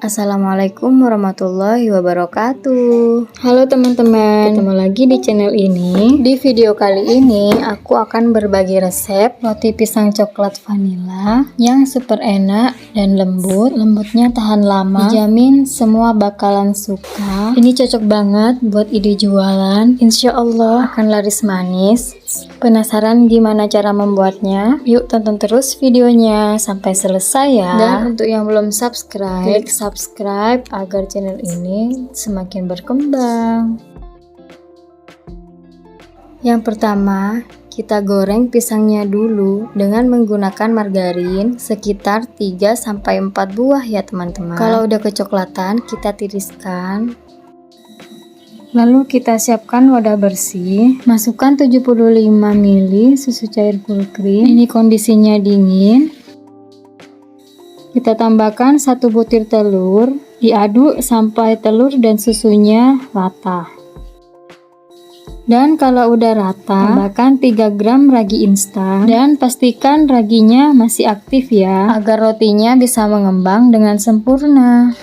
Assalamualaikum warahmatullahi wabarakatuh. Halo teman-teman, ketemu lagi di channel ini. Di video kali ini aku akan berbagi resep roti pisang coklat vanila yang super enak dan lembut. Lembutnya tahan lama, dijamin semua bakalan suka. Ini cocok banget buat ide jualan, insya Allah akan laris manis. Penasaran gimana cara membuatnya? Yuk tonton terus videonya sampai selesai ya. Dan untuk yang belum subscribe, klik subscribe agar channel ini semakin berkembang. Yang pertama, kita goreng pisangnya dulu dengan menggunakan margarin sekitar 3-4 buah ya teman-teman. Kalau udah kecoklatan, kita tiriskan. Lalu kita siapkan wadah bersih, masukkan 75 ml susu cair full cream. Ini kondisinya dingin. Kita tambahkan 1 butir telur, diaduk sampai telur dan susunya rata. Dan kalau udah rata, tambahkan 3 gram ragi instan dan pastikan raginya masih aktif ya, agar rotinya bisa mengembang dengan sempurna.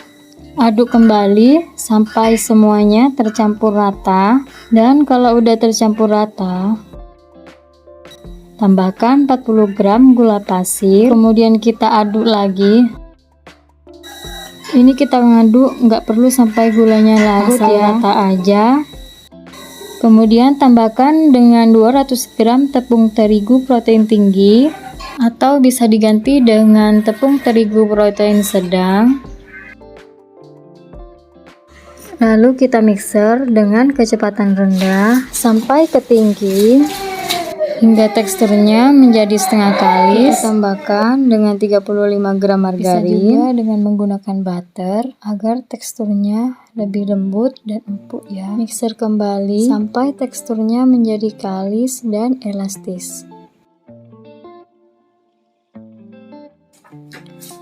Aduk kembali sampai semuanya tercampur rata, dan kalau udah tercampur rata, tambahkan 40 gram gula pasir, kemudian kita aduk lagi. Ini kita ngaduk, nggak perlu sampai gulanya larut ya, rata aja. Kemudian tambahkan dengan 200 gram tepung terigu protein tinggi, atau bisa diganti dengan tepung terigu protein sedang. Lalu kita mixer dengan kecepatan rendah sampai ke tinggi hingga teksturnya menjadi setengah kalis. Kita tambahkan dengan 35 gram margarin, bisa juga dengan menggunakan butter agar teksturnya lebih lembut dan empuk ya. Mixer kembali sampai teksturnya menjadi kalis dan elastis.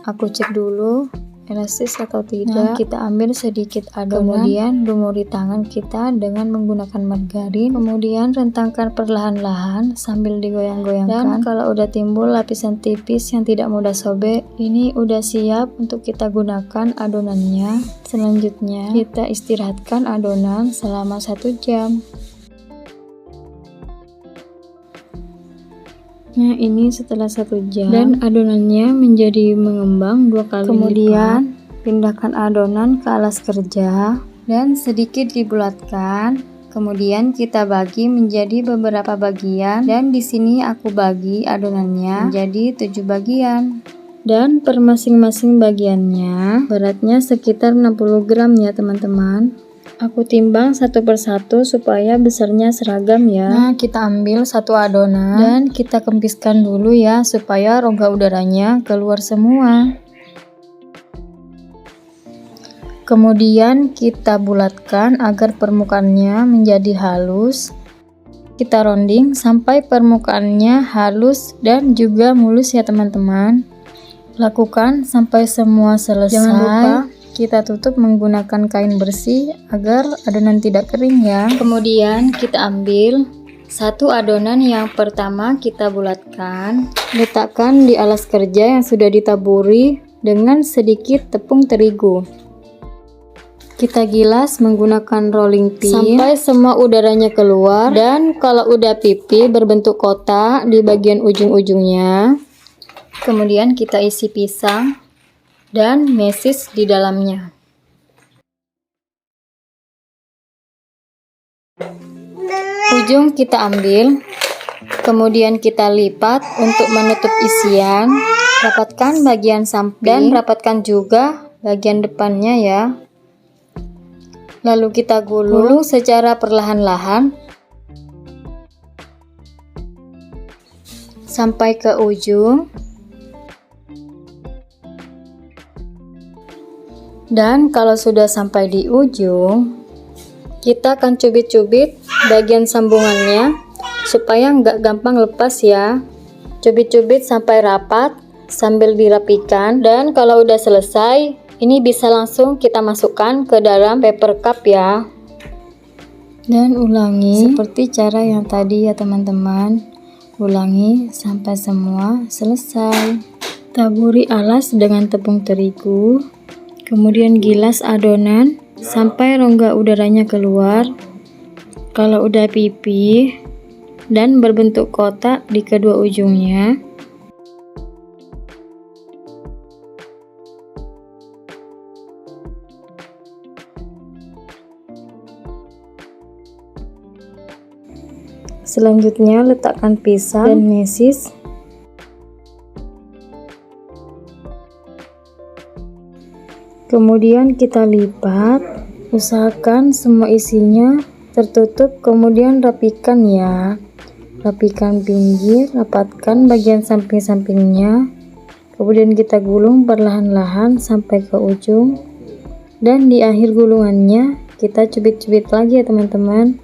Aku cek dulu elastis atau tidak. Kita ambil sedikit adonan, kemudian lumuri tangan kita dengan menggunakan margarin, kemudian rentangkan perlahan-lahan sambil digoyang-goyangkan. Dan kalau udah timbul lapisan tipis yang tidak mudah sobek, ini udah siap untuk kita gunakan adonannya. Selanjutnya kita istirahatkan adonan selama 1 jam. Nah, ini setelah 1 jam dan adonannya menjadi mengembang 2 kali. Kemudian pindahkan adonan ke alas kerja dan sedikit dibulatkan. Kemudian kita bagi menjadi beberapa bagian, dan di sini aku bagi adonannya menjadi 7 bagian. Dan per masing-masing bagiannya beratnya sekitar 60 gram ya teman-teman. Aku timbang satu persatu supaya besarnya seragam ya. Nah, kita ambil 1 adonan dan kita kempiskan dulu ya, supaya rongga udaranya keluar semua. Kemudian kita bulatkan agar permukaannya menjadi halus. Kita rounding sampai permukaannya halus dan juga mulus ya teman-teman. Lakukan sampai semua selesai. Jangan lupa kita tutup menggunakan kain bersih agar adonan tidak kering ya. Kemudian kita ambil 1 adonan yang pertama, kita bulatkan, letakkan di alas kerja yang sudah ditaburi dengan sedikit tepung terigu. Kita gilas menggunakan rolling pin sampai semua udaranya keluar, dan kalau udah pipi berbentuk kotak di bagian ujung-ujungnya, kemudian kita isi pisang dan mesis di dalamnya. Ujung kita ambil, kemudian kita lipat untuk menutup isian. Rapatkan bagian samping dan rapatkan juga bagian depannya ya. Lalu kita gulung secara perlahan-lahan sampai ke ujung. Dan kalau sudah sampai di ujung, kita akan cubit-cubit bagian sambungannya supaya nggak gampang lepas ya. Cubit-cubit sampai rapat sambil dirapikan. Dan kalau udah selesai, ini bisa langsung kita masukkan ke dalam paper cup ya. Dan ulangi seperti cara yang tadi ya teman-teman. Ulangi sampai semua selesai. Taburi alas dengan tepung terigu. Kemudian gilas adonan sampai rongga udaranya keluar. Kalau udah pipih dan berbentuk kotak di kedua ujungnya, selanjutnya letakkan pisang dan mesis. Kemudian kita lipat, usahakan semua isinya tertutup, kemudian rapikan ya. Rapikan pinggir, rapatkan bagian samping-sampingnya. Kemudian kita gulung perlahan-lahan sampai ke ujung. Dan di akhir gulungannya kita cubit-cubit lagi ya teman-teman,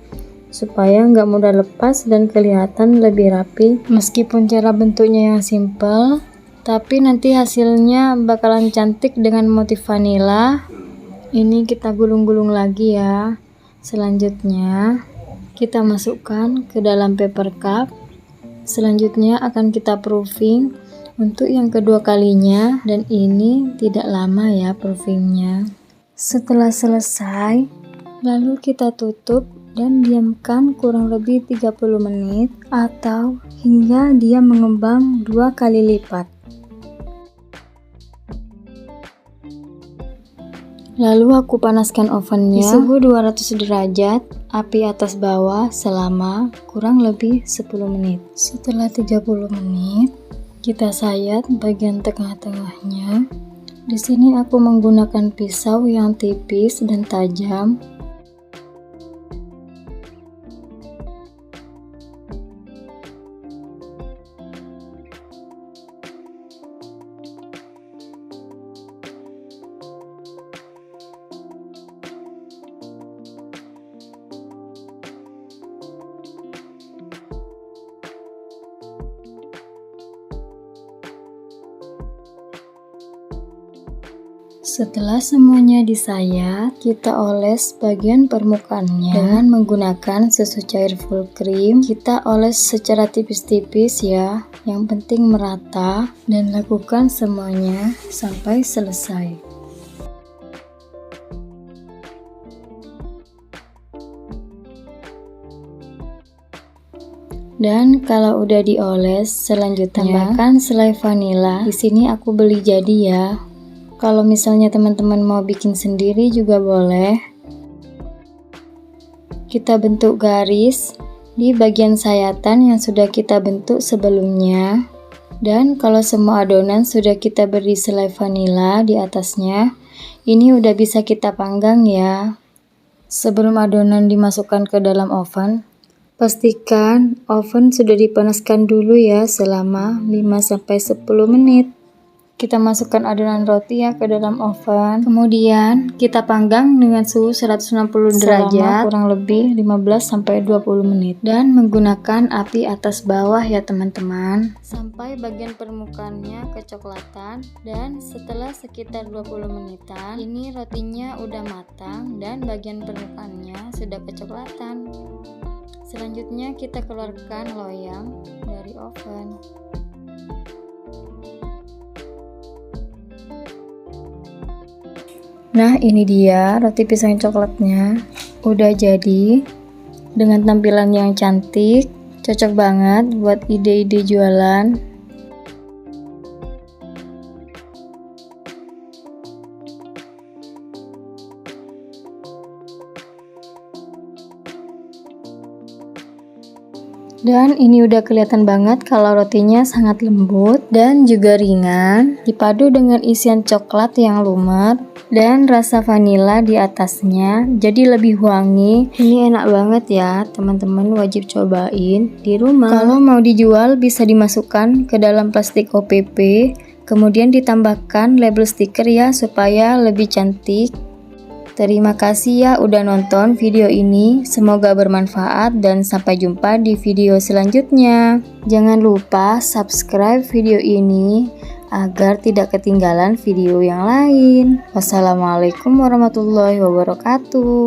supaya nggak mudah lepas dan kelihatan lebih rapi. Meskipun cara bentuknya yang simple, tapi nanti hasilnya bakalan cantik dengan motif vanila. Ini kita gulung-gulung lagi ya. Selanjutnya kita masukkan ke dalam paper cup. Selanjutnya akan kita proofing untuk yang kedua kalinya, dan ini tidak lama ya proofingnya. Setelah selesai, lalu kita tutup dan diamkan kurang lebih 30 menit atau hingga dia mengembang 2 kali lipat. Lalu aku panaskan ovennya di suhu 200 derajat, api atas bawah selama kurang lebih 10 menit. Setelah 30 menit, kita sayat bagian tengah-tengahnya. Di sini aku menggunakan pisau yang tipis dan tajam. Setelah semuanya disayat, kita oles bagian permukaannya dengan menggunakan susu cair full cream. Kita oles secara tipis-tipis ya, yang penting merata, dan lakukan semuanya sampai selesai. Dan kalau udah dioles, selanjutnya tambahkan selai vanila. Di sini aku beli jadi ya. Kalau misalnya teman-teman mau bikin sendiri juga boleh. Kita bentuk garis di bagian sayatan yang sudah kita bentuk sebelumnya. Dan kalau semua adonan sudah kita beri selai vanila di atasnya, ini udah bisa kita panggang ya. Sebelum adonan dimasukkan ke dalam oven, pastikan oven sudah dipanaskan dulu ya selama 5-10 menit. Kita masukkan adonan roti ya ke dalam oven. Kemudian kita panggang dengan suhu 160 derajat kurang lebih 15-20 menit. Dan menggunakan api atas bawah ya teman-teman, sampai bagian permukaannya kecoklatan. Dan setelah sekitar 20 menitan, ini rotinya udah matang dan bagian permukaannya sudah kecoklatan. Selanjutnya kita keluarkan loyang dari oven. Nah, ini dia roti pisang coklatnya. Udah jadi dengan tampilan yang cantik, cocok banget buat ide-ide jualan. Dan ini udah kelihatan banget kalau rotinya sangat lembut dan juga ringan, dipadu dengan isian coklat yang lumer dan rasa vanila di atasnya, jadi lebih wangi. Ini enak banget ya, teman-teman wajib cobain di rumah. Kalau mau dijual bisa dimasukkan ke dalam plastik OPP, kemudian ditambahkan label stiker ya supaya lebih cantik. Terima kasih ya udah nonton video ini, semoga bermanfaat dan sampai jumpa di video selanjutnya. Jangan lupa subscribe video ini agar tidak ketinggalan video yang lain. Wassalamualaikum warahmatullahi wabarakatuh.